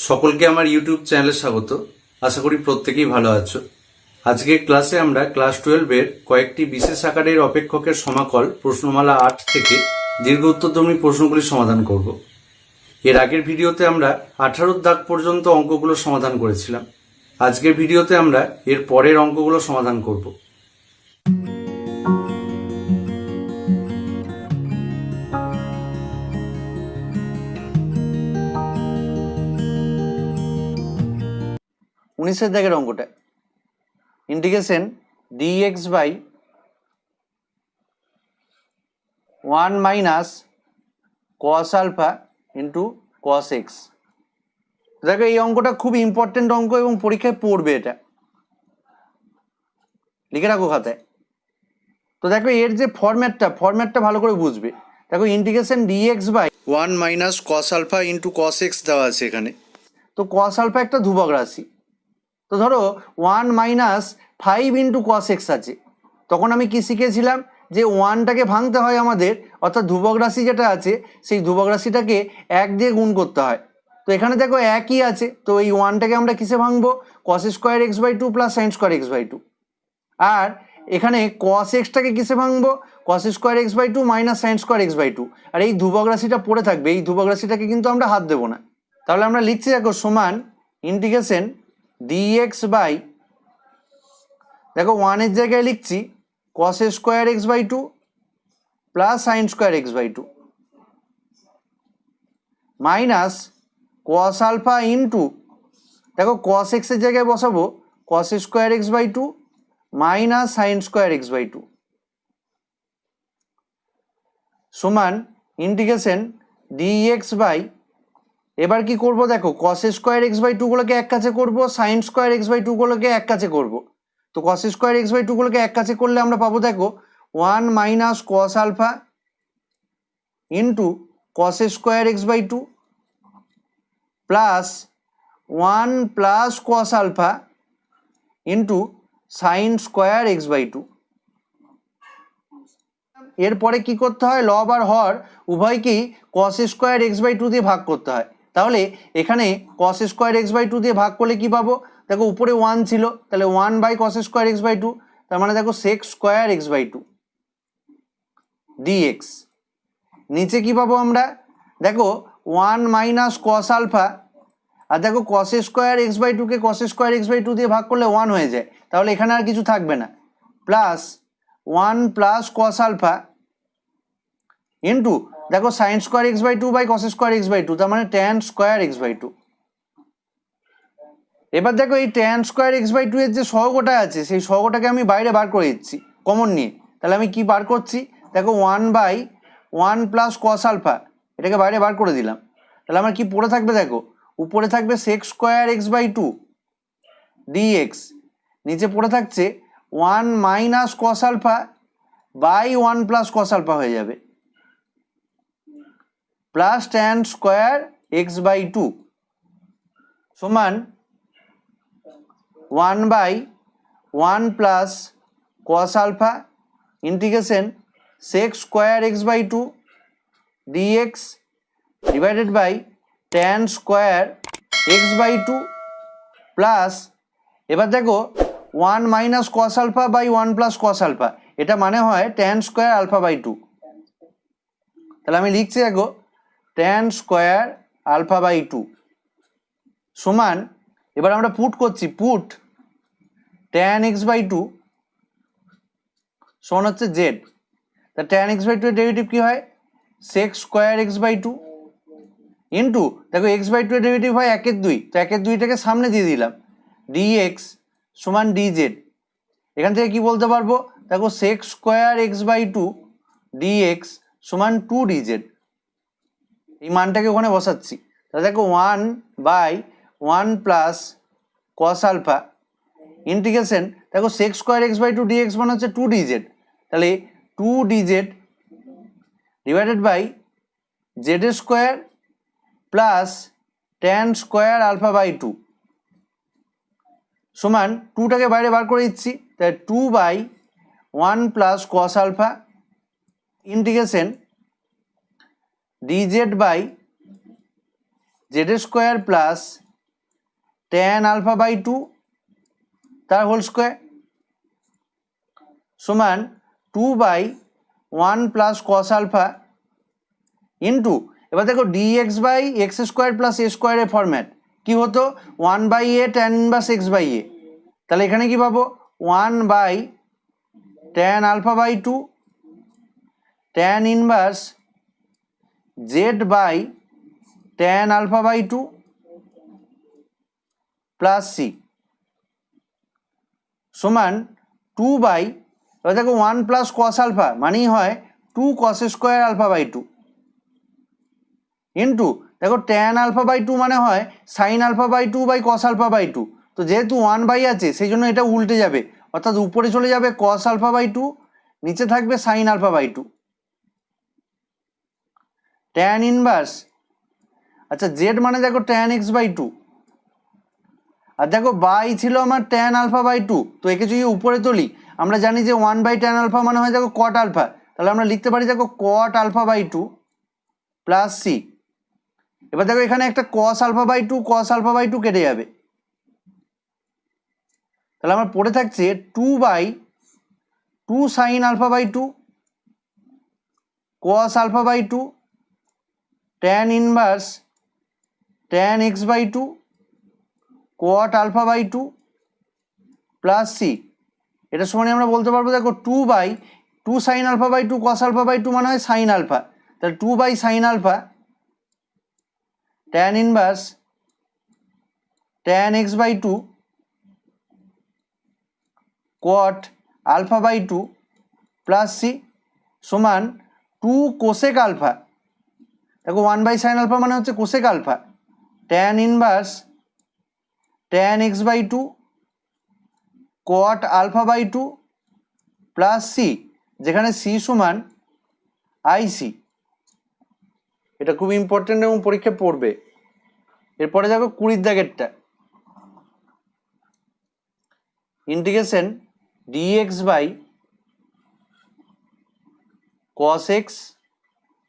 সকলকে আমার ইউটিউব চ্যানেলে স্বাগত। আশা করি প্রত্যেকেই ভালো আছো। আজকের ক্লাসে আমরা ক্লাস 12-এর কয়েকটি বিশেষ আকারের অপেক্ষকের সমাকল প্রশ্নমালা 8 থেকে দীর্ঘ উত্তরধর্মী প্রশ্নগুলি সমাধান করব। এর আগের ভিডিওতে আমরা 18 দাগ পর্যন্ত অঙ্কগুলো সমাধান করেছিলাম। আজকের ভিডিওতে আমরা এর পরের অঙ্কগুলো সমাধান করব। উনিশের দাগের অঙ্কটা integration dx by 1 minus cos alpha into cos x. দেখো এই অঙ্কটা খুব ইম্পর্টেন্ট অঙ্ক এবং পরীক্ষায় পড়বে, এটা লিখে রাখো খাতায়। তো দেখো এর যে ফরম্যাটটা ভালো করে বুঝবে। দেখো integration dx by 1 minus cos alpha into cos x দেওয়া আছে এখানে। তো কস আলফা একটা ধ্রুবক রাশি। তো ধরো 1 মাইনাস 5 ইন্টু কস এক্স আছে, তখন আমি কি শিখেছিলাম যে 1টাকে ভাঙতে হয় আমাদের, অর্থাৎ ধ্রুবক রাশি যেটা আছে সেই ধ্রুবক রাশিটাকে 1 দিয়ে গুণ করতে হয়। তো এখানে দেখো একই আছে, তো এই 1টাকে আমরা কিসে ভাঙবো? Cos square x by 2 plus sine square x by 2। আর এখানে কস এক্সটাকে কিসে ভাঙবো? Cos square x by 2 minus sine square x by 2। আর এই ধ্রুবক রাশিটা পড়ে থাকবে, এই ধ্রুবক রাশিটাকে কিন্তু আমরা হাত দেবো না। তাহলে আমরা লিখছি দেখো সমান ইন্টিগ্রেশন ডিএক্স বাই, দেখো 1-এর জায়গায় লিখছি cos square x by 2 plus sine square x by 2 minus cos alpha into, দেখো কস এক্সের জায়গায় বসাবো cos square x by 2 minus sine square x by 2 সমান ইন্টিগ্রেশন ডিএক্স বাই, এবার কি করব দেখো কস স্কোয়ার এক্স বাই 2 গুলোকে এক কাছে করবো, সাইন স্কোয়ার এক্স বাই 2 গুলোকে এক কাছে করবো। তো কস স্কোয়ার এক্স বাই 2 গুলোকে এক কাছে করলে আমরা পাবো দেখো 1 minus cos alpha into cos square x by 2 plus 1 plus cos alpha into sine square x by 2। এরপরে কি করতে হয়? লব আর হর উভয়কেই কস স্কোয়ার এক্স বাই 2 দিয়ে ভাগ করতে হয়। তাহলে এখানে কস স্কোয়ার এক্স বাই 2 দিয়ে ভাগ করলে কি পাবো? দেখো উপরে 1 ছিল, তাহলে 1 by cos square x by 2, তার মানে দেখো sec square x by 2 d x. নিচে কি পাবো আমরা? দেখো 1 মাইনাস কস আলফা, আর দেখো কস স্কোয়ার এক্স বাই 2 কে কস স্কোয়ার এক্স বাই 2 দিয়ে ভাগ করলে 1 হয়ে যায়, তাহলে এখানে আর কিছু থাকবে না, plus 1 plus cos alpha into দেখো sine square x by 2 by cos square x by 2, তার মানে ট্যান স্কোয়ার এক্স বাই 2। এবার দেখো এই ট্যান স্কোয়ার এক্স বাই 2 এর যে সহগটা আছে সেই সহগটাকে আমি বাইরে বার করে দিচ্ছি কমন নিয়ে। তাহলে আমি কি বার করছি? দেখো 1 বাই 1 প্লাস কস আলফা, এটাকে বাইরে বার করে দিলাম। তাহলে আমার কি পড়ে থাকবে? দেখো উপরে থাকবে sec square x by 2 d x, নিচে পড়ে থাকছে 1 minus cos alpha by 1 plus cos alpha হয়ে যাবে, plus tan square x by 2 সমান 1 by 1 plus cos alpha integration sec square x by 2 d x divided by tan square x by 2 plus, এবার দেখো 1 minus cos alpha by 1 plus cos alpha, এটা মানে হয় tan square alpha by 2। তাহলে আমি লিখছি দেখো ট্যান স্কোয়ার আলফা বাই 2 সমান, এবার আমরা পুট করছি, পুট ট্যান এক্স বাই 2 সমান হচ্ছে জেড। তা ট্যান এক্স বাই 2 এর ডেরিভেটিভ কি হয়? Sec square x by 2 into দেখো এক্স বাই 2 এর ডেরিভেটিভ হয় 1/2, তো 1/2টাকে সামনে দিয়ে দিলাম, ডিএক্স সমান ডিজেড। এখান থেকে কি বলতে পারবো? দেখো sec square x by 2 d x সমান 2 ডিজেড। এই মানটাকে ওখানে বসাচ্ছি। তাহলে দেখো 1 by 1 plus cos alpha integration, দেখো sec square x by 2 dx মানে হচ্ছে 2 ডিজেড, তাহলে 2 dz divided by z square plus tan square alpha by 2 সমান 2টাকে বাইরে বার করে দিচ্ছি, তাই 2 by 1 plus cos alpha integration DZ by z square plus tan alpha by two তার হোল স্কোয়ার সমান 2/1 প্লাস কস আলফা ইন্টু, এবার দেখো dx by x square plus a স্কোয়ারের ফরম্যাট কি হতো 1/a tan inverse x by a, তাহলে এখানে কি পাবো 1/tan alpha by two tan inverse z by tan alpha by two plus c সমান 2 এবার দেখো 1 প্লাস কস আলফা মানেই হয় 2 cos square alpha by two into দেখো ট্যান আলফা বাই টু মানে হয় sine alpha by two by cos alpha by two, তো যেহেতু 1 আছে সেই জন্য এটা উল্টে যাবে, অর্থাৎ উপরে চলে যাবে কস আলফা বাই টু, নিচে থাকবে sine alpha by two tan inverse, আচ্ছা জেড মানে দেখো ট্যান এক্স বাই টু, আর দেখো বাই ছিল আমার ট্যান আলফা বাই টু, তো একে যদি উপরে তুলি আমরা জানি যে 1/tan আলফা মানে হয় দেখো কট আলফা, তাহলে আমরা লিখতে পারি দেখো cot alpha by two plus c. এবার দেখো এখানে একটা কস আলফা বাই টু কেটে যাবে, তাহলে আমার পড়ে থাকছে 2/2 sine alpha by two cos alpha by two tan inverse tan x by two cot alpha by two plus c. এটা সমানে আমরা বলতে পারবো দেখো 2/2 sine alpha by two cos alpha by two মানে হয় সাইন আলফা, তাহলে 2/সাইন alpha tan inverse tan x by two cot alpha by two plus c সমান 2 কোসেক আলফা, দেখো 1/সাইন আলফা মানে হচ্ছে cosec alpha tan inverse tan x by two cot alpha by two plus c, যেখানে c সমান i c. এটা খুব important এবং পরীক্ষায় পড়বে। এরপরে দেখো 20 দাগেরটা integration dx by cos x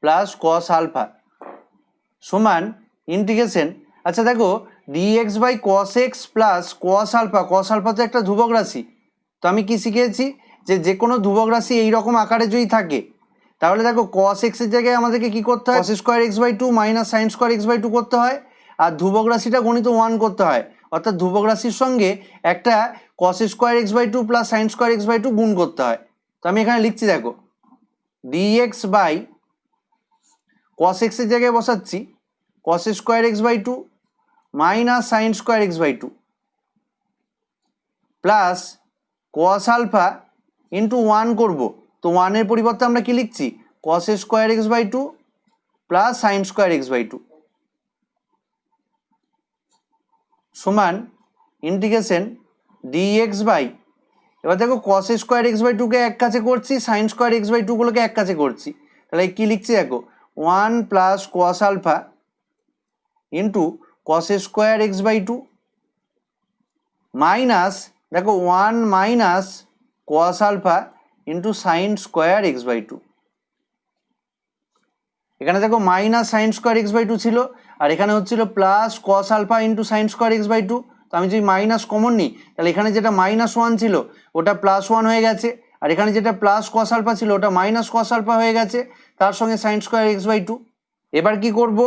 plus cos alpha সমান ইন্টিগ্রেশন, আচ্ছা দেখো dx by cos x plus cos alpha তো একটা ধ্রুবক রাশি, তো আমি কি শিখেছি যে কোনো ধ্রুবক রাশি এইরকম আকারে যদি থাকে তাহলে দেখো কস এক্সের জায়গায় আমাদেরকে কি করতে হয় cos square x by two minus sine square x by two করতে হয়, আর ধ্রুবক রাশিটা গণিত 1 করতে হয়, অর্থাৎ ধ্রুবক রাশির সঙ্গে একটা cos square x by two plus sine square x by two গুণ করতে হয়। তো আমি এখানে লিখছি দেখো ডিএক্স বাই কস এক্সের জায়গায় বসাচ্ছি cos square x by two minus sine square x by two plus cos alpha into 1 করবো, তো 1-এর পরিবর্তে আমরা কি লিখছি cos square x by two plus sine square x by two সমান ইন্টিগ্রেশন ডিএক্স বাই, এবার দেখো কস স্কোয়ার এক্স বাই টুকে এক কাছে করছি সাইন স্কোয়ার এক্স বাই টুগুলোকে এক কাছে করছি, তাহলে কি লিখছি দেখো 1 plus cos alpha into cos square x by two minus দেখো 1 minus cos alpha into sine square x by two. এখানে দেখো minus sine square x by two ছিল আর এখানে হচ্ছিল plus cos alpha into sine square x by two, তো আমি যদি মাইনাস কমন নিই তাহলে এখানে যেটা -1 ছিল ওটা +1 হয়ে গেছে, আর এখানে যেটা প্লাস কস আলফা ছিল ওটা মাইনাস কস আলফা হয়ে গেছে, তার সঙ্গে sine square x by two. এবার কি করব,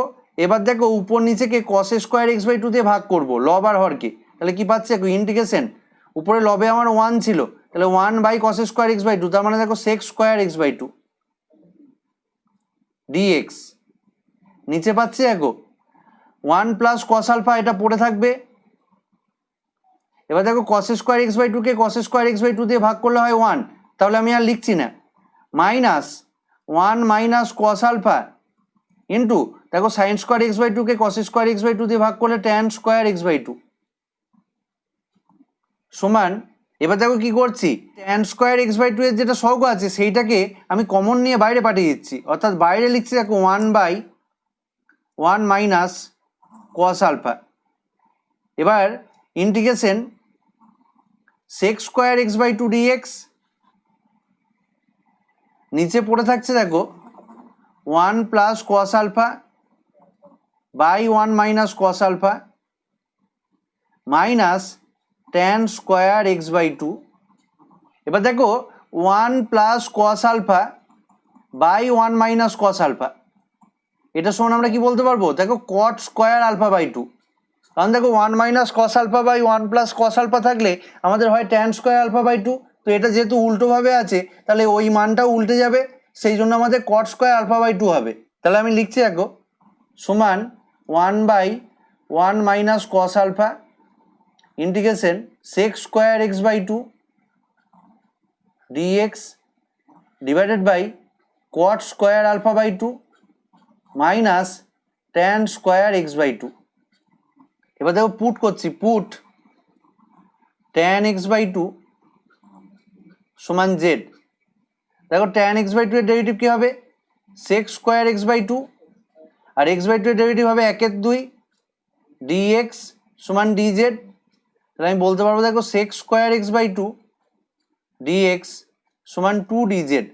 এবার দেখো উপর নিচেকে cos square x by two দিয়ে ভাগ করবো লব আর হরকে, তাহলে কি পাচ্ছি দেখো ইন্টিগ্রেশন উপরে লবে আমার 1 ছিল তাহলে 1/cos square x by two, তার মানে দেখো sec square x by two d x, নিচে পাচ্ছি দেখো 1 প্লাস কস আলফা এটা পড়ে থাকবে, এবার দেখো কস স্কোয়ার এক্স বাই টুকে cos square x by two দিয়ে ভাগ করলে হয় 1, তাহলে আমি আর লিখছি না minus 1 minus cos alpha into দেখো সাইন স্কোয়ার এক্স বাই টুকে cos square x by two দিয়ে ভাগ করলে tan square x by two সমান, এবার দেখো কি করছি tan square x by two এর যেটা সহগ আছে সেইটাকে আমি কমন নিয়ে বাইরে পাঠিয়ে দিচ্ছি, অর্থাৎ বাইরে লিখছি দেখো 1/1 মাইনাস কস আলফা, এবার integration sec square x by two d x, নিচে পড়ে থাকছে দেখো 1 plus cos alpha by 1 minus cos alpha, minus tan square x by two. এবার দেখো 1 plus cos alpha by 1 minus cos alpha, এটা সমান আমরা কি বলতে পারবো? দেখো cot square alpha by two. কারণ দেখো 1 minus cos alpha by 1 plus cos alpha থাকলে আমাদের হয় tan square alpha by two. তো এটা যেহেতু উল্টোভাবে আছে তাহলে ওই মানটাও উল্টে যাবে, সেই জন্য আমাদের cot square alpha by two হবে। তাহলে আমি লিখছি দেখো সমান 1 by 1 minus cos alpha integration sec square x by two d x divided by cot square alpha by two minus tan square x by two. এবার দেখো পুট করছি, put tan x by two সমান জেড। দেখো tan x by two এর derivative কী হবে? Sec square x by two, আর x by two এর ডেরিভেটিভ হবে 1/2 ডিএক্স সমান ডিজেড। তাহলে আমি বলতে পারবো দেখো sec square x by two d x সমান 2 ডিজেড।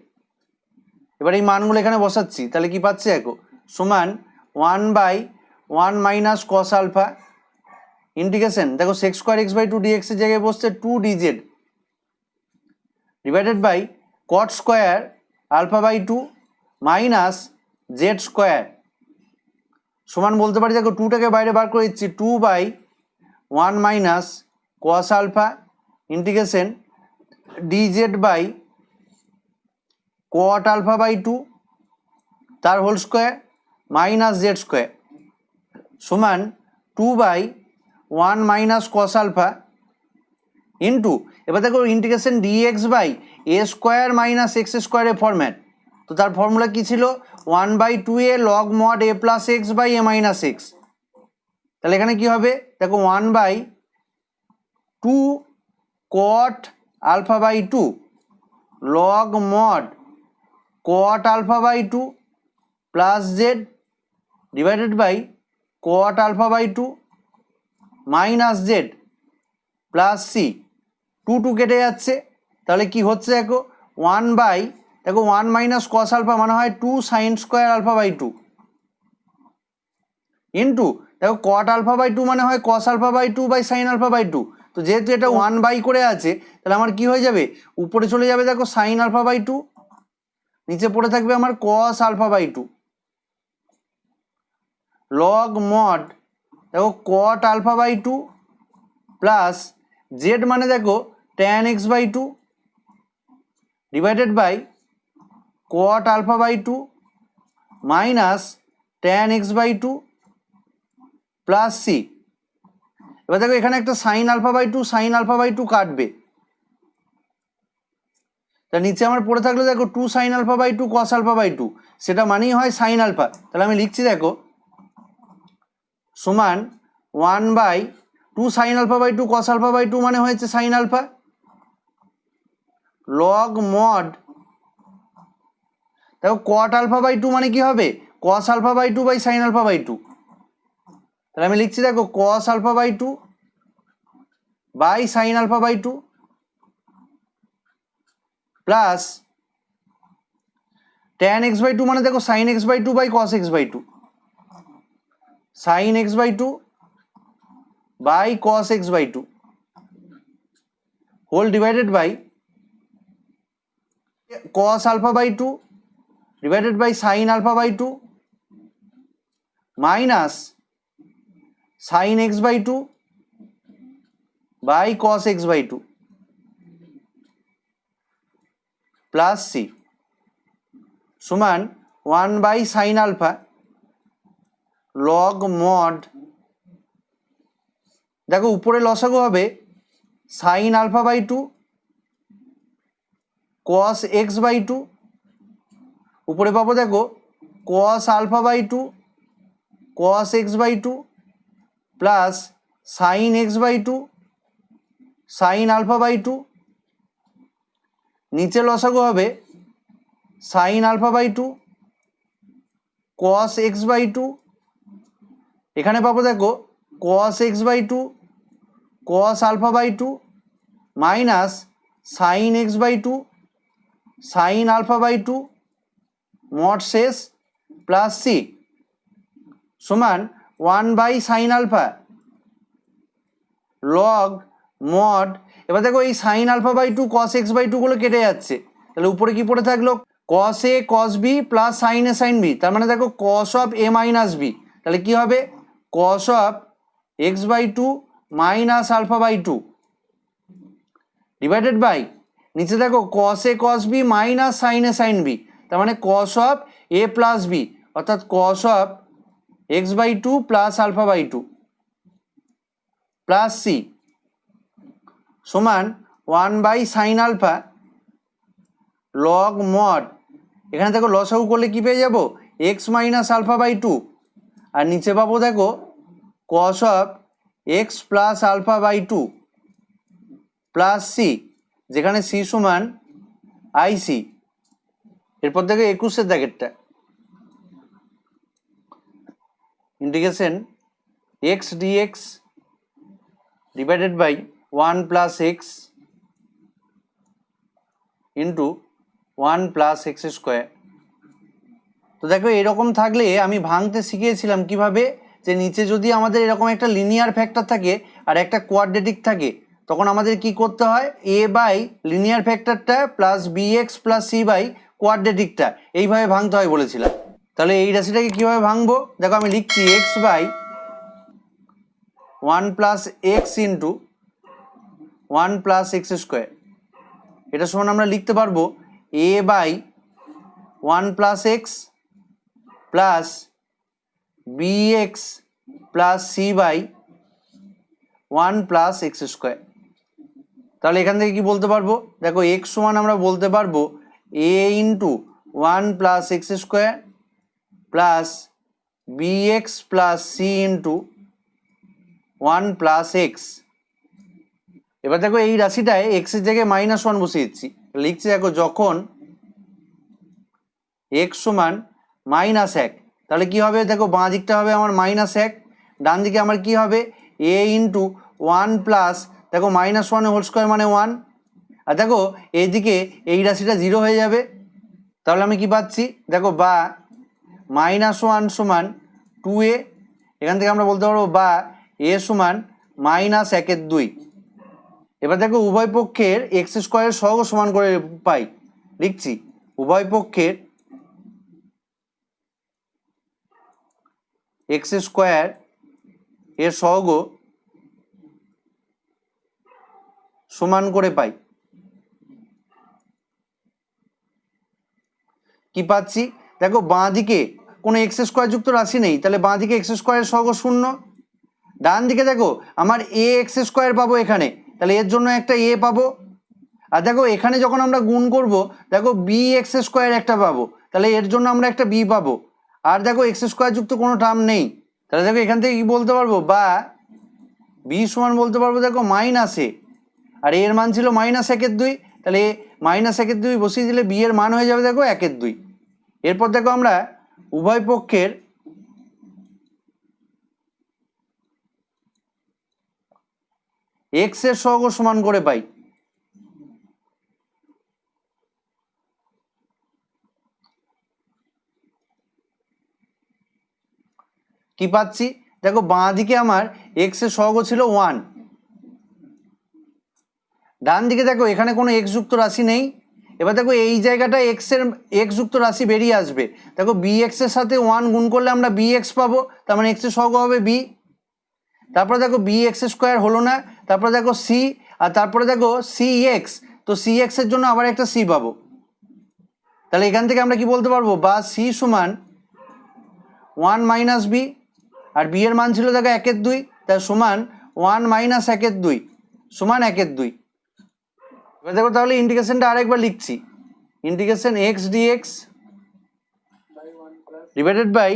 এবার এই মানগুলো এখানে বসাচ্ছি, তাহলে কি পাচ্ছি দেখো সমান 1 by 1 minus cos alpha integration দেখো sec square x by two dx এর জায়গায় বসছে 2 dz divided by cot square alpha by two minus z square সমান বলতে পারি দেখো 2টাকে বাইরে বার করে দিচ্ছি 2 by 1 minus cos alpha integration DZ by cot alpha by two তার whole square minus z square সমান 2 by 1 minus cos alpha into, এবার দেখো integration dx by a square minus x স্কোয়ারের ফরম্যাট। তো তার ফর্মুলা কী ছিল? 1/2 log mod a plus x by a minus x. তাহলে এখানে কি হবে দেখো 1/2 cot alpha by two log mod cot alpha by two plus z divided by cot alpha by two minus z plus c. 2 কেটে যাচ্ছে, তাহলে কি হচ্ছে দেখো 1 বাই দেখো 1 মাইনাস কস আলফা মানে হয় 2 sine square alpha by two into দেখো কট আলফা বাই টু মানে হয় cos alpha by two by sine alpha by two. তো যেহেতু এটা 1 বাই করে আছে তাহলে আমার কি হয়ে যাবে উপরে চলে যাবে দেখো সাইন আলফা বাই টু, নিচে পড়ে থাকবে আমার cos alpha by two log mod দেখো cot alpha by two plus z মানে দেখো tan x by two divided by cot alpha by two minus tan x by two plus c. এবার দেখো এখানে একটা সাইন আলফা বাই টু কাটবে, তা নিচে আমার পড়ে থাকলে দেখো 2 sine alpha by two cos alpha by two, সেটা মানেই হয় সাইন আলফা। তাহলে আমি লিখছি দেখো সমান 1/2 sine alpha by two cos alpha by two মানে হয়েছে সাইন আলফা লগ মড দেখো কট আলফা বাই টু মানে কি হবে cos alpha by two by sine alpha by two. তাহলে আমি লিখছি দেখো cos alpha by two by sine alpha by two plus tan x by two মানে দেখো sine x by two by cos x by two, sine x by two by cos x by two whole divided by cos alpha by two divided by sine alpha by two minus sine x by two by cos x by two plus c সমান 1 by sine alpha log mod দেখো উপরে লসাগু হবে sine alpha by two cos x by two, উপরে পাবো দেখো cos alpha by two cos x by two plus sine x by two sine alpha by two, নিচে লসাগু হবে sine alpha by two cos x by two, এখানে পাবো দেখো cos x by two cos alpha by two minus sine x by two sine alpha by two mod শেষ plus c সমান 1 by sine alpha log mod, এবার দেখো এই sine alpha by two cos x by two গুলো কেটে যাচ্ছে, তাহলে উপরে কি পড়ে থাকলো cos a cos b plus sine a sine b, তার মানে দেখো cos of a minus b, তাহলে কি হবে cos of x by two minus alpha by two divided by নিচে দেখো কস a cos b minus sine a sine b, তার মানে cos of a plus b অর্থাৎ cos of x by two plus alpha by two plus c সমান 1 by sine alpha log mod, এখানে দেখো লসাগু করলে কি পেয়ে যাবো x minus alpha by two, আর নিচে পাবো দেখো cos of x plus alpha by two plus c, যেখানে সি সমান আইসি। এরপর দেখো 21 দাগেরটা integration x d x divided by 1 plus x into 1 plus x square. তো দেখো এরকম থাকলে আমি ভাঙতে শিখিয়েছিলাম কিভাবে, যে নিচে যদি আমাদের এরকম একটা লিনিয়ার ফ্যাক্টর থাকে আর একটা কোয়াড্রেটিক থাকে, তখন আমাদের কি করতে হয় এ বাই লিনিয়ার ফ্যাক্টরটা plus b x plus c by কোয়াড্রেটিকটা এইভাবে ভাঙতে হয় বলেছিলাম। তাহলে এই রাশিটাকে কীভাবে ভাঙবো, দেখো আমি লিখছি x by 1 plus x into 1 plus x square, এটা সমান আমরা লিখতে পারবো a by 1 plus x plus b x plus c by 1 plus x square. তাহলে এখান থেকে কি বলতে পারবো, দেখো এক্স সমান আমরা বলতে পারবো a into 1 plus x square plus b x plus c into 1 plus x. এবার দেখো এই রাশিটায় এক্সের জায়গায় -1 বসিয়ে দিচ্ছি, লিখছি দেখো যখন এক্স সমান -1, তাহলে কি হবে দেখো বাঁ দিকটা হবে আমার -1, ডান দিকে আমার কি হবে এ ইন্টু 1 প্লাস দেখো -1 হোল স্কোয়ার মানে 1, আর দেখো এইদিকে এই রাশিটা 0 হয়ে যাবে, তাহলে আমি কি পাচ্ছি দেখো বা -1 সমান 2a, এখান থেকে আমরা বলতে পারবো বা এ সমান -1/2। এবার দেখো উভয় পক্ষের এক্স স্কোয়ারের সহগ সমান করে পাই, লিখছি উভয় পক্ষের এক্স স্কোয়ার এর সহগ সমান করে পাই। কি পাচ্ছি দেখো বাঁ দিকে কোনো এক্স স্কোয়ার যুক্ত রাশি নেই, তাহলে বাঁ দিকে এক্স স্কোয়ারের সহগ 0, ডান দিকে দেখো আমার এ এক্স স্কোয়ার পাবো এখানে, তাহলে এর জন্য একটা এ পাবো, আর দেখো এখানে যখন আমরা গুণ করব দেখো বি এক্স স্কোয়ার একটা পাবো, তাহলে এর জন্য আমরা একটা বি পাবো, আর দেখো এক্স স্কোয়ার যুক্ত কোনো টার্ম নেই, তাহলে দেখো এখান থেকে কি বলতে পারবো বা বি সমান বলতে পারবো দেখো -a, আর এর মান ছিল -1/2, তাহলে -1/2 বসিয়ে দিলে বি এর মান হয়ে যাবে দেখো 1/2। এরপর দেখো আমরা উভয় পক্ষের এক্স এর সহগ সমান করে পাই। কি পাচ্ছি দেখো বাঁ দিকে আমার এক্স এর সহগ ছিল 1, ডান দিকে দেখো এখানে কোনো এক্স যুক্ত রাশি নেই, এবার দেখো এই জায়গাটা এক্স যুক্ত রাশি বেরিয়ে আসবে, দেখো বি এক্স এর সাথে 1 গুণ করলে আমরা বি এক্স পাবো, তার মানে এক্স এর সহগ হবে বি, তারপরে দেখো বি এক্স স্কোয়ার হলো না, তারপরে দেখো সি, আর তারপরে দেখো সি এক্স, তো সি এক্স এর জন্য আবার একটা সি পাবো, তাহলে এখান থেকে আমরা কি বলতে পারবো বা সি সমান 1 মাইনাস বি, আর বি এর মান ছিল দেখো 1/2, তার সমান 1 মাইনাস 1/2 সমান 1/2। এবার দেখো তাহলে ইন্টিগ্রেশনটা আরেকবার লিখছি, integration x d x divided by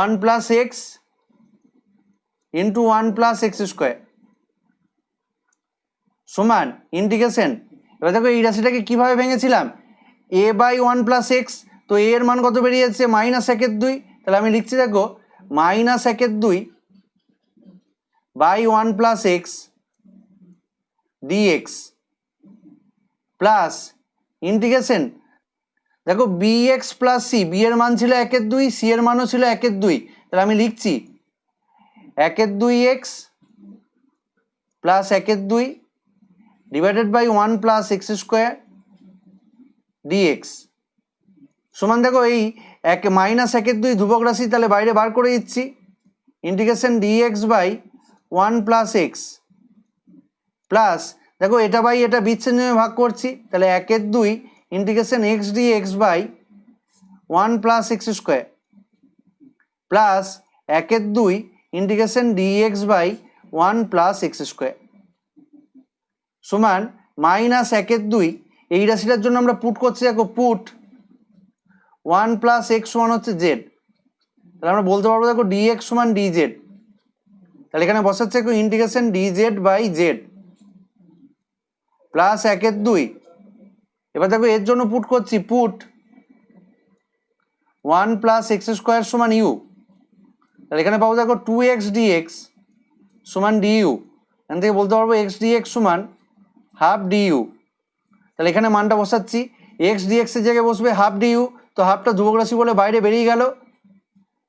1 plus x into 1 plus x square সমান ইন্টিগ্রেশন, এবার দেখো এই রাশিটাকে কিভাবে ভেঙেছিলাম এ বাই 1 প্লাস এক্স, তো এ এর মান কত বেরিয়ে যাচ্ছে -1/2, তাহলে আমি লিখছি দেখো -1/2 by 1 plus x dx plus integration দেখো b x plus c, b এর মান ছিল 1/2, সি এর মানও ছিল 1/2, তাহলে আমি লিখছি 1/2 x plus 1/2 divided by 1 plus x square dx সমান দেখো এই মাইনাস 1/2 ধ্রুবক রাশি, তাহলে বাইরে বার করে দিচ্ছি। Integration dx by 1 plus x plus দেখো এটা বাই এটা বিচ্ছেদ নিয়ে ভাগ করছি, তাহলে 1/2 integration x d x by 1 plus x square plus 1/2 integration dx by 1 plus x square সমান মাইনাস 1/2। এই রাশিটার জন্য আমরা পুট করছি, দেখো পুট 1 প্লাস এক্স সমান হচ্ছে জেড, তাহলে আমরা বলতে পারবো দেখো ডিএক্স সমান ডিজেড, তাহলে এখানে বসাচ্ছে দেখো integration DZ by z plus 1/2। এবার দেখো এর জন্য পুট করছি, পুট 1 প্লাস এক্স স্কোয়ার সমান ইউ, তাহলে এখানে পাবো দেখো 2x dx সমান ডিইউ, এখান থেকে বলতে পারবো এক্স ডিএক্স সমান হাফ ডিইউ, তাহলে এখানে মানটা বসাচ্ছি, এক্স ডিএক্স এর জায়গায় বসবে হাফ ডিইউ, তো হাফটা ধ্রুবক রাশি বলে বাইরে বেরিয়ে গেল,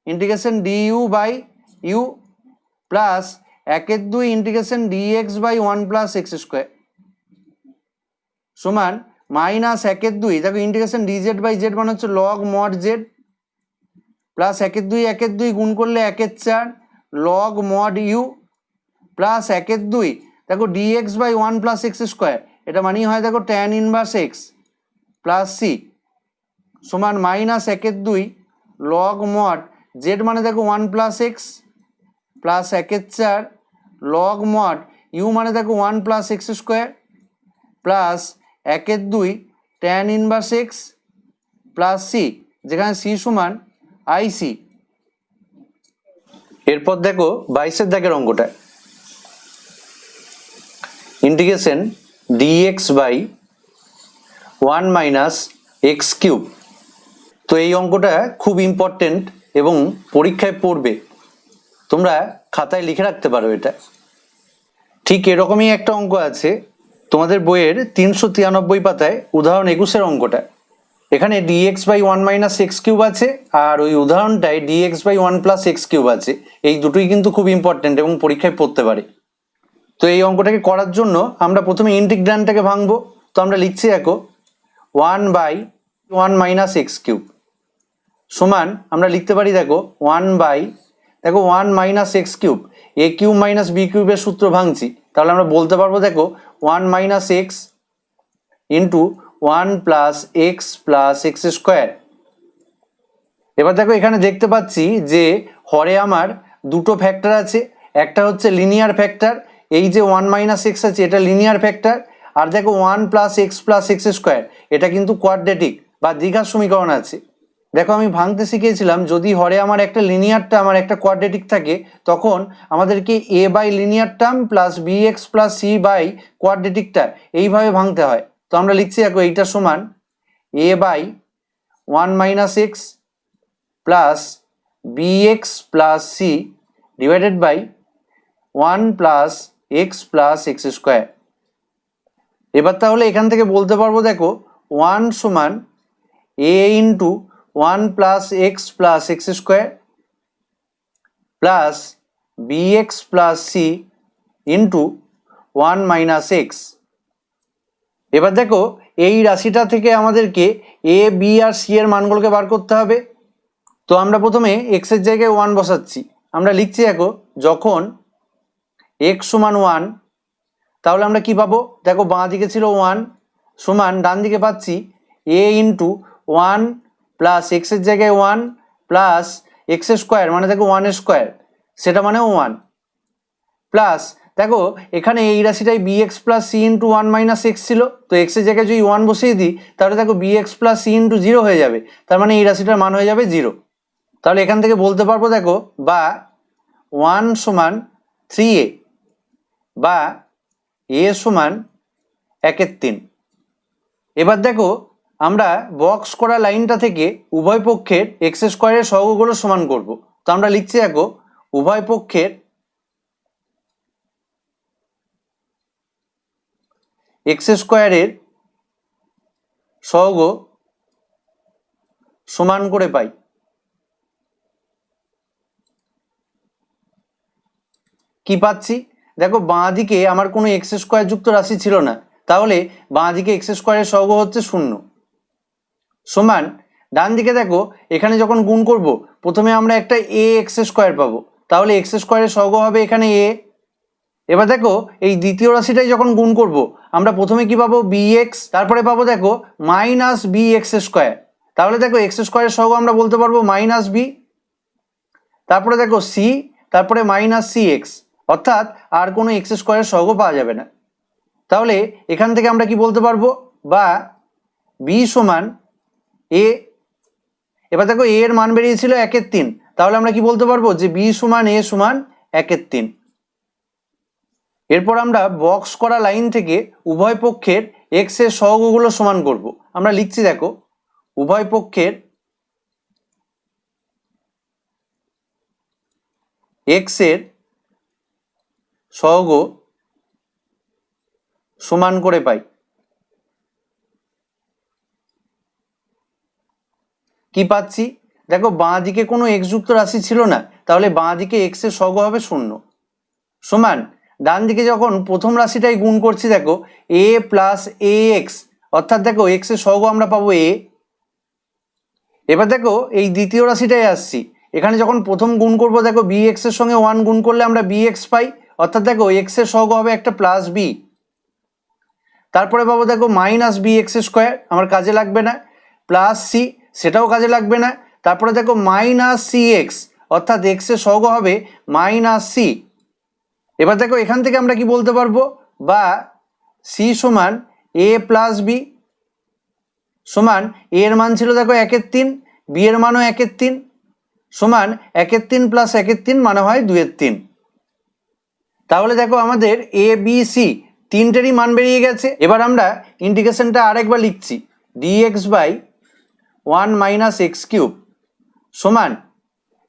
integration DU by u plus 1/2 integration dx by 1 plus x square সমান মাইনাস 1/2 দেখো ইন্টিগ্রেশন ডিজেড বাই জেড মানে হচ্ছে লগ মড জেড প্লাস 1/2 গুণ করলে 1/4 লগ মড ইউ প্লাস 1/2 দেখো dx by 1 plus x square, এটা মানেই হয় দেখো tan inverse x plus c সমান মাইনাস 1/2 লগ মড জেড মানে দেখো 1 plus x plus 1/4 log mod u মানে দেখো 1 plus x square plus 1/2 tan inverse x plus c, যেখানে সি সমান আইসি। এরপর দেখো 22 দাগের অঙ্কটা, integration dx by 1 minus x cube. তো এই অঙ্কটা খুব ইম্পর্টেন্ট এবং পরীক্ষায় পড়বে, তোমরা খাতায় লিখে রাখতে পারো। এটা ঠিক এরকমই একটা অঙ্ক আছে তোমাদের বইয়ের 393 পাতায় উদাহরণ 21-এর অঙ্কটা। এখানে dx by 1 minus x cube আছে, আর ওই উদাহরণটায় dx by 1 plus x cube আছে। এই দুটোই কিন্তু খুব ইম্পর্টেন্ট এবং পরীক্ষায় পড়তে পারে। তো এই অঙ্কটাকে করার জন্য আমরা প্রথমে ইন্টিগ্র্যান্ডটাকে ভাঙবো। তো আমরা লিখছি দেখো 1 বাই 1 মাইনাস এক্স কিউব সমান আমরা লিখতে পারি দেখো 1 বাই দেখো 1 মাইনাস এক্স কিউব, এ কিউব মাইনাস বি কিউবের সূত্র ভাঙছি, তাহলে আমরা বলতে পারবো দেখো 1 minus x into 1 plus x square. এবার দেখো এখানে দেখতে পাচ্ছি যে হরে আমার দুটো ফ্যাক্টর আছে, একটা হচ্ছে লিনিয়ার ফ্যাক্টর, এই যে 1 মাইনাস এক্স আছে এটা লিনিয়ার ফ্যাক্টর, আর দেখো 1 প্লাস এক্স স্কোয়ার এটা কিন্তু কোয়াড্রেটিক বা দ্বিঘাত সমীকরণ আছে। দেখো আমি ভাঙতে শিখিয়েছিলাম যদি হরে আমার একটা লিনিয়ার টার্ম আর একটা কোয়াড্রেটিক থাকে তখন আমাদেরকে a by linear term plus b x plus c by কোয়াড্রেটিকটা এইভাবে ভাঙতে হয়। তো আমরা লিখছি দেখো এইটা সমান a by 1 minus x plus b x plus c divided by 1 plus x square. এবার তাহলে এখান থেকে বলতে পারবো দেখো 1 সমান a into 1 plus x square plus b x plus c into 1 minus x. এবার দেখো এই রাশিটা থেকে আমাদেরকে এ বি আর সি এর মানগুলোকে বার করতে হবে। তো আমরা প্রথমে এক্স এর জায়গায় 1 বসাচ্ছি, আমরা লিখছি দেখো যখন এক্স সমান 1 তাহলে আমরা কি পাবো দেখো বাঁ দিকে ছিল 1 সমান ডান দিকে পাচ্ছি এ ইন্টু 1 প্লাস এক্স এর জায়গায় 1 প্লাস এক্স স্কোয়ার মানে দেখো 1 স্কোয়ার সেটা মানে 1 প্লাস দেখো এখানে এই রাশিটাই b x plus c into 1 minus x ছিল, তো এক্স এর জায়গায় যদি 1 বসিয়ে দিই তাহলে দেখো b x plus c into 0 হয়ে যাবে, তার মানে এই রাশিটার মান হয়ে যাবে 0। তাহলে এখান থেকে বলতে পারবো দেখো বা 1 সমান 3a বা এ সমান 1/3। এবার দেখো আমরা বক্স করা লাইনটা থেকে উভয় পক্ষের এক্স স্কোয়ারের সহগগুলো সমান করব। তো আমরা লিখছি দেখো উভয় পক্ষের এক্স স্কোয়ারের সহগ সমান করে পাই। কি পাচ্ছি দেখো বাঁ দিকে আমার কোনো এক্স স্কোয়ার যুক্ত রাশি ছিল না, তাহলে বাঁ দিকে এক্স স্কোয়ারের সহগ হচ্ছে 0 সমান ডান দিকে দেখো এখানে যখন গুণ করব প্রথমে আমরা একটা এ এক্স স্কোয়ার পাবো, তাহলে এক্স স্কোয়ারের সহগ হবে এখানে এ। এবার দেখো এই দ্বিতীয় রাশিটাই যখন গুণ করব আমরা প্রথমে কি পাবো বি এক্স, তারপরে পাবো দেখো মাইনাস বি এক্স স্কোয়ার, তাহলে দেখো এক্স স্কোয়ারের সহগ আমরা বলতে পারবো মাইনাস বি, তারপরে দেখো সি, তারপরে মাইনাস সি এক্স, অর্থাৎ আর কোনো এক্স স্কোয়ারের সহগ পাওয়া যাবে না। তাহলে এখান থেকে আমরা কি বলতে পারবো, বা বি সমান এ। এবার দেখো এ এর মান বেরিয়েছিল 1/3, তাহলে আমরা কি বলতে পারবো যে বি সমান এ সমান 1/3। এরপর আমরা বক্স করা লাইন থেকে উভয় পক্ষের এক্স এর সহগগুলো সমান করব। আমরা লিখছি দেখো উভয় পক্ষের এক্স এর সহগ সমান করে পাই। কি পাচ্ছি, দেখো বাঁ দিকে কোনো এক্স যুক্ত রাশি ছিল না, তাহলে বাঁ দিকে এক্স এর সহগ হবে 0 সমান ডান দিকে যখন প্রথম রাশিটাই গুণ করছি দেখো এ প্লাস এ এক্স, অর্থাৎ দেখো এক্স এর সহগ আমরা পাবো এ। এবার দেখো এই দ্বিতীয় রাশিটাই আসছি, এখানে যখন প্রথম গুণ করব দেখো বি এক্স এর সঙ্গে 1 গুণ করলে আমরা বি এক্স পাই, অর্থাৎ দেখো এক্স এর সহগ হবে একটা প্লাস বি। তারপরে পাবো দেখো মাইনাস বি এক্স স্কোয়ার, আমার কাজে লাগবে না, প্লাস সি, সেটাও কাজে লাগবে না। তারপরে দেখো মাইনাস সি এক্স, অর্থাৎ এক্স এর সহগ হবে মাইনাস সি। এবার দেখো এখান থেকে আমরা কি বলতে পারবো, বা সি সমান এ প্লাস বি সমান এ এর মান ছিল দেখো 1/3, বি এর মানও 1/3 সমান 1/3 প্লাস 1/3 মানে হয় 2/3। তাহলে দেখো আমাদের এ বি সি তিনটেরই মান বেরিয়ে গেছে। এবার আমরা ইন্টিগ্রেশনটা আরেকবার লিখছি dx by 1 minus x cube সমান,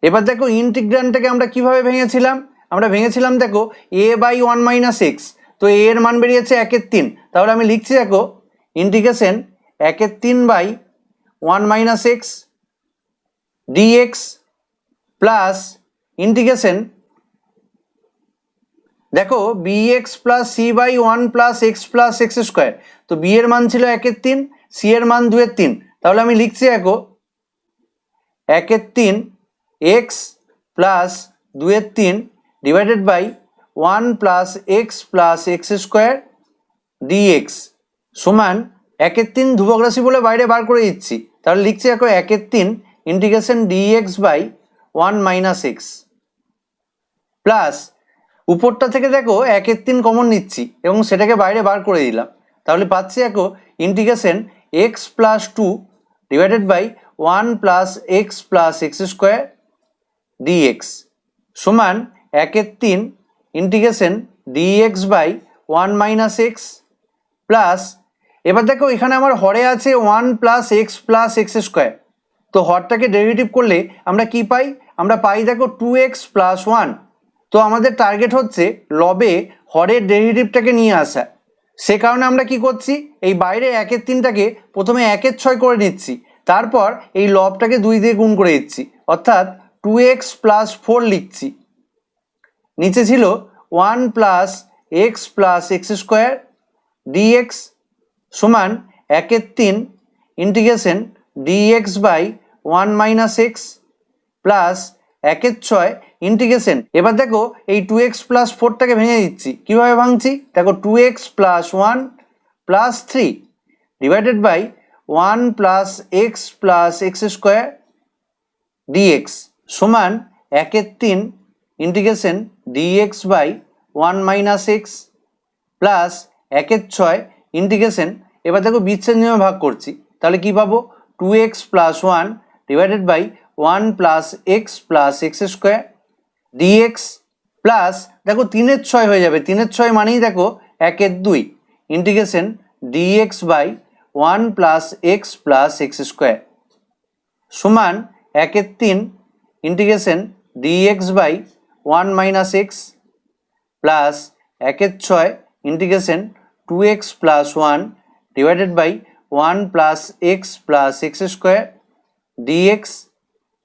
এবার দেখো ইন্টিগ্রান্ডটাকে আমরা কিভাবে ভেঙেছিলাম, আমরা ভেঙেছিলাম দেখো এ বাই 1 মাইনাস এক্স, তো এ এর মান বেরিয়েছে 1/3, তাহলে আমি লিখছি দেখো integration 1/3 by 1 minus x dx plus integration দেখো b x plus c by 1 plus x square, তো বি এর মান ছিল 1/3, সি এর মান 2/3, তাহলে আমি লিখছি দেখো 1/3 x plus 2/3 divided by 1 plus x square dx সমান 1/3 ধ্রুবক রাশি বলে বাইরে বার করে দিচ্ছি, তাহলে লিখছি দেখো 1/3 integration dx by 1 minus x plus উপরটা থেকে দেখো 1/3 কমন নিচ্ছি এবং সেটাকে বাইরে বার করে দিলাম, তাহলে পাচ্ছি দেখো integration x plus 2 divided by 1 plus x square dx সমান 1/3 integration dx by 1 minus x plus, এবার দেখো এখানে আমার হরে আছে 1 প্লাস এক্স স্কোয়ার, তো হরটাকে ডেরিভেটিভ করলে আমরা কি পাই, আমরা পাই দেখো 2x প্লাস 1। তো আমাদের টার্গেট হচ্ছে লবে হরের ডেরিভেটিভটাকে নিয়ে আসা, সে কারণে আমরা কি করছি এই বাইরে 1/3টাকে প্রথমে 1/6 করে নিচ্ছি, তারপর এই লবটাকে 2 দিয়ে গুণ করে দিচ্ছি, অর্থাৎ 2x প্লাস 4 লিখছি। নিচে ছিল 1 প্লাস এক্স স্কোয়ার ডিএক্স সমান 1/3 integration dx by 1 minus x plus 1/6 integration, এবার দেখো এই 2x প্লাস 4টাকে ভেঙে দিচ্ছি, কিভাবে ভাঙছি দেখো 2x plus 1 plus 3 divided by 1 plus x square dx সমান 1/3 integration dx by 1 minus x plus 1/6 integration, এবার দেখো বিচ্ছেদ নিয়মে ভাগ করছি, তাহলে কি পাবো 2x plus 1 divided by 1 plus x square dx plus দেখো 3/6 হয়ে যাবে, 3/6 মানেই দেখো 1/2 integration dx by 1 plus x square সমান 1/3 integration dx by 1 minus x plus 1/6 integration 2x plus 1 divided by 1 plus x square dx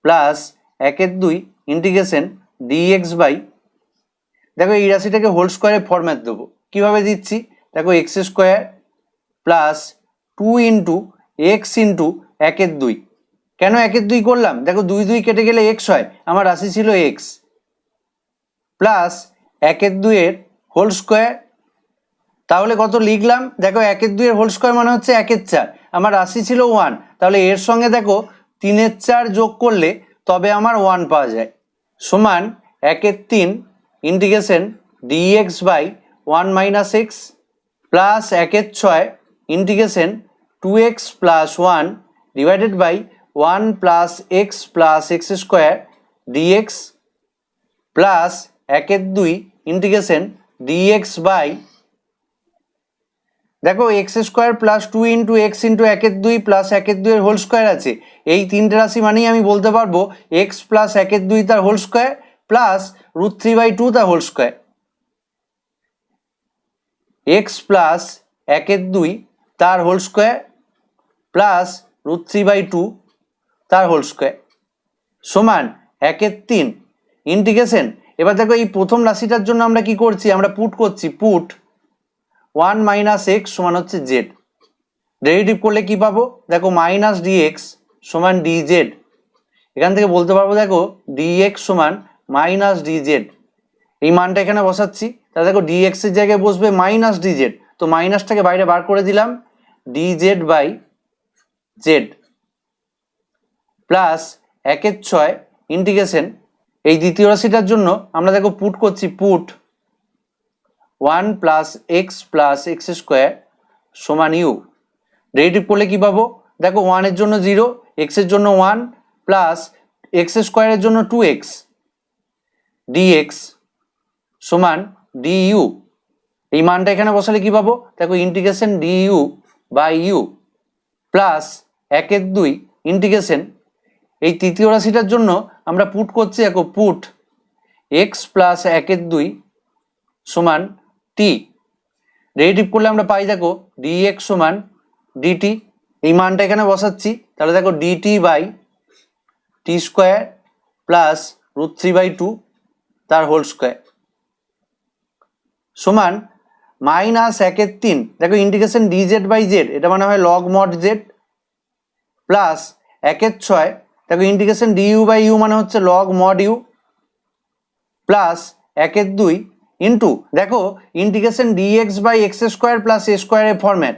plus 1/2 integration dx by দেখো এই রাশিটাকে whole স্কোয়ারে format দেবো, কীভাবে দিচ্ছি দেখো x square plus 2 into x into 1/2। কেন 1/2 করলাম দেখো 2 2 কেটে গেলে এক্স হয়, আমার রাশি ছিল এক্স, প্লাস 1/2 হোল স্কোয়ার। তাহলে কত লিখলাম দেখো 1/2 হোল স্কোয়ার মানে হচ্ছে 1/4, আমার রাশি ছিল 1, তাহলে এর সঙ্গে দেখো 3/4 যোগ করলে তবে আমার 1 পাওয়া যায়, সমান 1/3 integration dx by 1 minus x plus 1/6 integration 2x plus 1 divided by 1 plus x plus x square dx plus 1/2 integration dx by দেখো x square plus 2 into x into 1/2 plus 1/2 whole square আছে, এই তিনটে রাশি মানেই আমি বলতে পারবো এক্স প্লাস 1/2 তার হোল স্কোয়ার প্লাস √3/2 তার হোল স্কোয়ার, এক্স প্লাস 1/2 তার হোল স্কোয়ার প্লাস √3/2 তার হোল স্কোয়ার সমান 1/3 ইন্টিগ্রেশন। এবার দেখো এই প্রথম রাশিটার জন্য আমরা কি করছি, আমরা পুট করছি, পুট 1 মাইনাস এক্স সমান হচ্ছে জেড, ডেরিভেটিভ করলে কি পাবো দেখো মাইনাস ডিএক্স সমান ডিজেড, এখান থেকে বলতে পারবো দেখো ডিএক্স সমান মাইনাস ডিজেড, এই মানটা এখানে বসাচ্ছি, তাহলে দেখো ডিএক্স এর জায়গায় বসবে মাইনাস ডিজেড, তো মাইনাসটাকে বাইরে বার করে দিলাম, dz by z plus 1/6 integration. এই দ্বিতীয় রাশিটার জন্য আমরা দেখো পুট করছি, put 1 plus x plus x square সমান ইউ, ডেরিভেটিভ করলে কি পাবো দেখো 1 এর জন্য 0, এক্স এর জন্য 1 প্লাস এক্স স্কোয়ারের জন্য 2x ডিএক্স সমান ডিইউ, এই মানটা এখানে বসালে কি পাবো দেখো integration DU by u plus 1/2 integration. এই তৃতীয় রাশিটার জন্য আমরা পুট করছি দেখো পুট এক্স প্লাস 1/2 সমান টি, ডেরিভেটিভ করলে আমরা পাই দেখো ডিএক্স সমান ডিটি, এই মানটা এখানে বসাচ্ছি, তাহলে দেখো dt by t square plus √3/2 তার হোল স্কোয়ার সমান মাইনাস 1/3 দেখো ইন্টিগ্রেশন ডিজেড বাই জেড, এটা মানে হয় লগ মড জেড প্লাস 1/6 দেখো ইন্টিগ্রেশন ডিইউ বাই ইউ মানে হচ্ছে log mod u plus 1/2 into দেখো integration dx by x square plus a স্কোয়ারের ফরম্যাট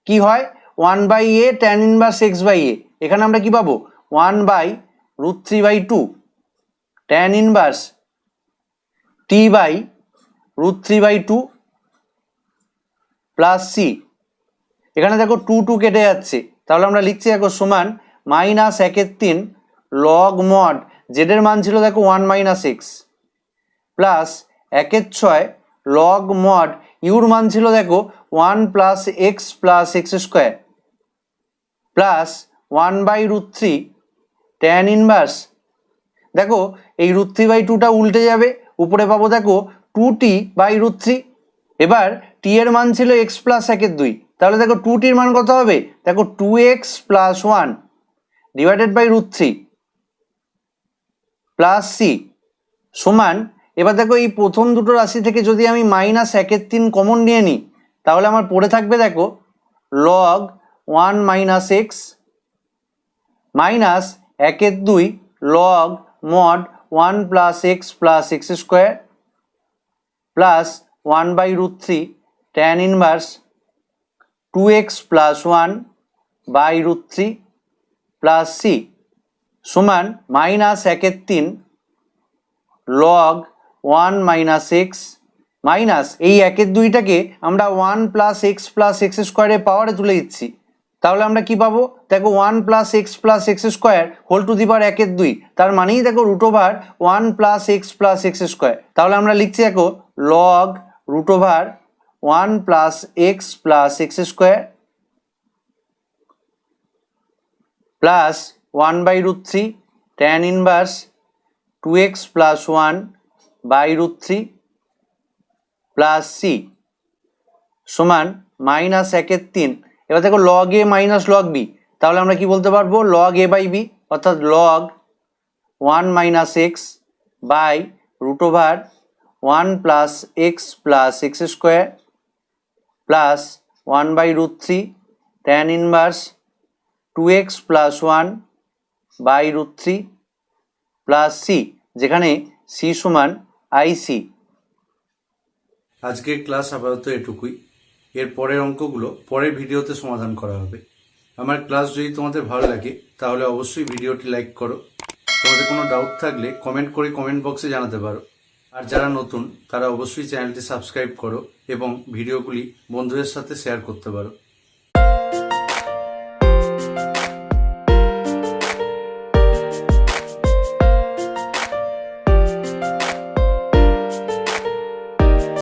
কি হয় 1/a tan inverse x by a, এখানে আমরা কি পাবো 1/√3/2 tan inverse t by √3/2 plus c, এখানে দেখো 2 2 কেটে যাচ্ছে, তাহলে আমরা লিখছি দেখো সমান মাইনাস 1/3 লগ মড জেডের মান ছিল দেখো 1 minus x plus 1/6 log mod your মান ছিল দেখো 1 plus x plus x square plus 1/√3 tan inverse দেখো এই √3/2টা উল্টে যাবে, উপরে পাবো দেখো 2t/√3, এবার টি এর মান ছিল এক্স প্লাস 1/2, তাহলে দেখো 2tর মান কত হবে দেখো 2x plus 1 divided by √3 plus c সমান, এবার দেখো এই প্রথম দুটো রাশি থেকে যদি আমি মাইনাস 1/3 কমন নিয়ে নিই তাহলে আমার পড়ে থাকবে দেখো log 1 minus x minus 1/2 log mod 1 plus x plus x square plus 1/√3 tan inverse 2x plus 1 by √3 plus c সমান minus 1/3 log 1 minus x minus এই 1/2টাকে আমরা 1 প্লাস এক্স প্লাস এক্স স্কোয়ারের পাওয়ারে তুলে দিচ্ছি, তাহলে আমরা কি পাবো দেখো 1 plus x plus x square whole to the power 1/2, তার মানেই দেখো √1 plus x plus x square, তাহলে আমরা লিখছি দেখো log √1 plus x plus x square plus 1/√3 tan inverse 2x plus 1 by √3 plus c সমান মাইনাস 1/3। এবার দেখো log a minus log b, তাহলে আমরা কি বলতে পারবো লগ এ বাই বি অর্থাৎ log 1 minus x by 1 plus x square plus 1/√3 tan inverse 2x plus 1 by √3 plus c, যেখানে সি সমান আইসি। আজকের ক্লাস আপাতত এটুকুই। এর পরের অঙ্কগুলো পরের ভিডিওতে সমাধান করা হবে। আমার ক্লাস যদি তোমাদের ভালো লাগে তাহলে অবশ্যই ভিডিওটি লাইক করো। তোমাদের কোনো ডাউট থাকলে কমেন্ট করে কমেন্ট বক্সে জানাতে পারো। আর যারা নতুন তারা অবশ্যই চ্যানেলটি সাবস্ক্রাইব করো এবং ভিডিওগুলি বন্ধুদের সাথে শেয়ার করতে পারো।